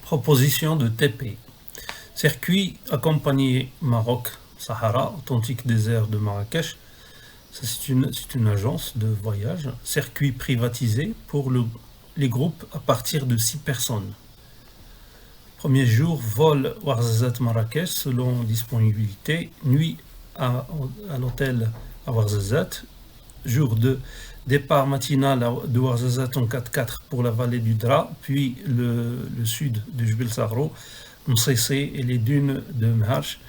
Proposition de TP. Circuit accompagné Maroc, Sahara, authentique désert de Marrakech. C'est une agence de voyage. Circuit privatisé pour les groupes à partir de 6 personnes. Premier jour, vol Ouarzazate Marrakech selon disponibilité. Nuit à l'hôtel à Ouarzazate. Jour 2, départ matinal de Ouarzazate en 4x4 pour la vallée du Dra, puis le sud de Jbel Sahro, Msissé et les dunes de Mharch.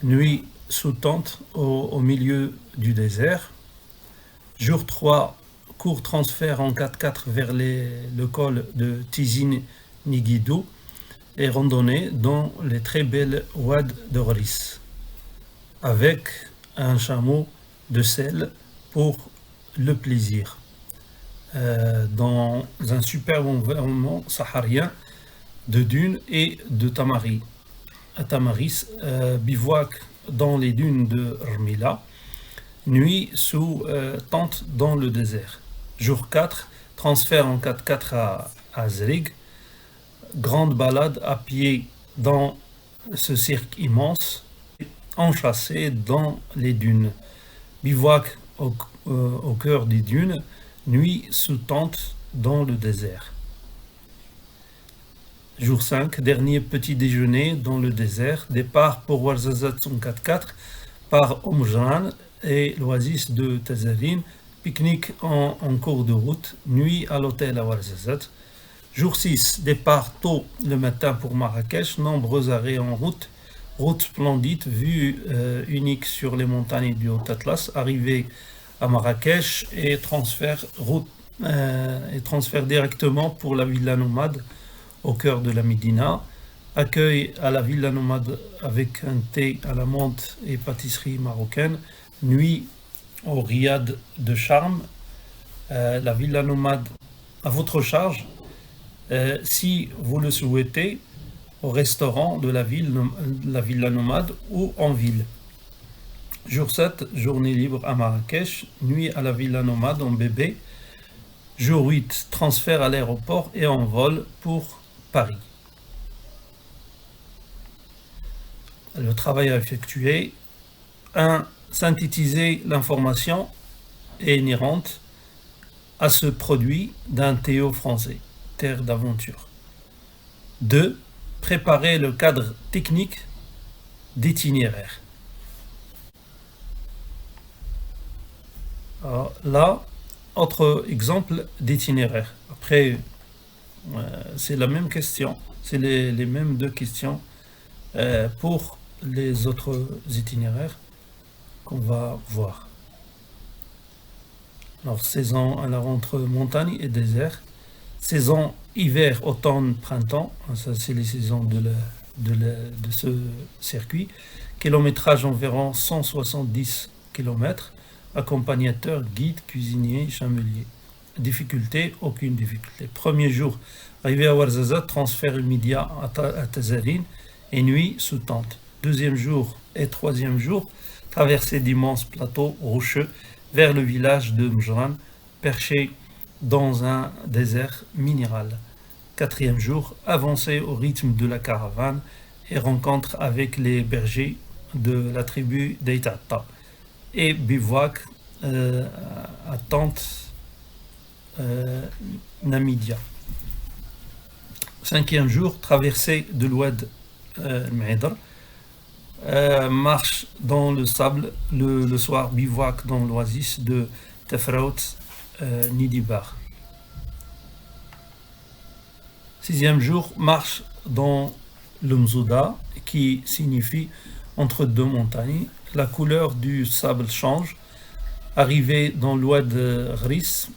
Nuit sous tente au milieu du désert. Jour 3, court transfert en 4x4 vers le col de Tizi Niguidou et randonnée dans les très belles Ouad de Ghris, avec un chameau de sel pour le plaisir, dans un superbe environnement saharien de dunes et de tamaris, bivouac dans les dunes de Rmila, nuit sous tente dans le désert. Jour 4, transfert en 4x4 à Zrig, grande balade à pied dans ce cirque immense, enchâssé dans les dunes. Bivouac au cœur des dunes, nuit sous tente dans le désert. Jour 5, dernier petit déjeuner dans le désert, départ pour Ouarzazate en 4x4 par Omjran et l'oasis de Tazarine, pique-nique en cours de route, nuit à l'hôtel à Ouarzazate. Jour 6, départ tôt le matin pour Marrakech, nombreux arrêts en route, route splendide, vue unique sur les montagnes du Haut-Atlas, arrivée à Marrakech et transfert directement pour la Villa Nomade au cœur de la Médina. Accueil à la Villa Nomade avec un thé à la menthe et pâtisserie marocaine. Nuit au riad de charme. La Villa Nomade à votre charge. Si vous le souhaitez, au restaurant de la Villa Nomade ou en ville. Jour 7, journée libre à Marrakech, nuit à la Villa Nomade en bébé. Jour 8, transfert à l'aéroport et en vol pour Paris. Le travail à effectuer. 1. Synthétiser l'information inhérente à ce produit d'un Théo français, Terre d'aventure. 2. Préparer le cadre technique d'itinéraire. Alors, là, autre exemple d'itinéraire. Après, c'est la même question, c'est les mêmes deux questions pour les autres itinéraires qu'on va voir. Alors, saison alors entre montagne et désert, saison hiver, automne, printemps, ça c'est les saisons de ce circuit. Kilométrage environ 170 km. Accompagnateur, guide, cuisinier, chamelier. Difficulté, aucune difficulté. Premier jour, arrivé à Ouarzazate, transfert immédiat à Tazarine et nuit sous tente. Deuxième jour et troisième jour, traversée d'immenses plateaux rocheux vers le village de Mjran, perché dans un désert minéral. Quatrième jour, avancée au rythme de la caravane et rencontre avec les bergers de la tribu d'Eitata. Et bivouac à tente Namidia. Cinquième jour, traversée de l'Oued Maïdar. Marche dans le sable le soir, bivouac dans l'oasis de Tefraout Nidibar. Sixième jour, marche dans le Mzouda, qui signifie entre deux montagnes. La couleur du sable change. Arrivé dans l'Oued Ghris,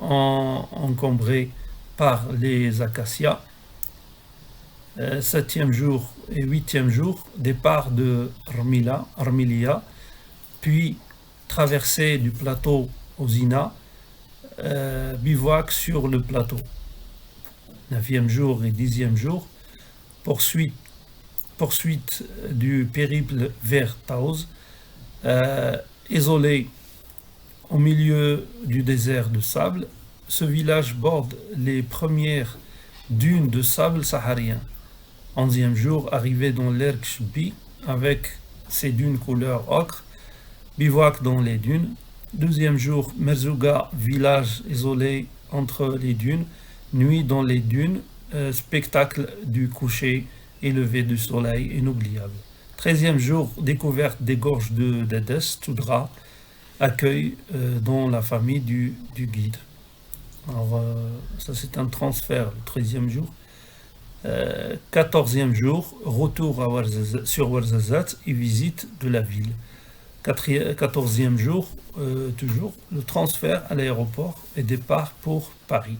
encombré par les acacias. Septième jour et huitième jour, départ de Rmilia, puis traversée du plateau au Zina, bivouac sur le plateau. Neuvième jour et dixième jour, poursuite du périple vers Taouz, isolé au milieu du désert de sable. Ce village borde les premières dunes de sable saharien. 11e jour, arrivé dans l'Erg Chbi avec ses dunes couleur ocre, bivouac dans les dunes. 12e jour, Merzouga, village isolé entre les dunes, nuit dans les dunes, spectacle du coucher et lever du soleil inoubliable. 13e jour, découverte des gorges d'Edès, Toudra, accueil dans la famille du guide. Alors, ça c'est un transfert le 13e jour. 14e jour, retour sur Ouarzazate et visite de la ville. 14e jour, toujours, le transfert à l'aéroport et départ pour Paris.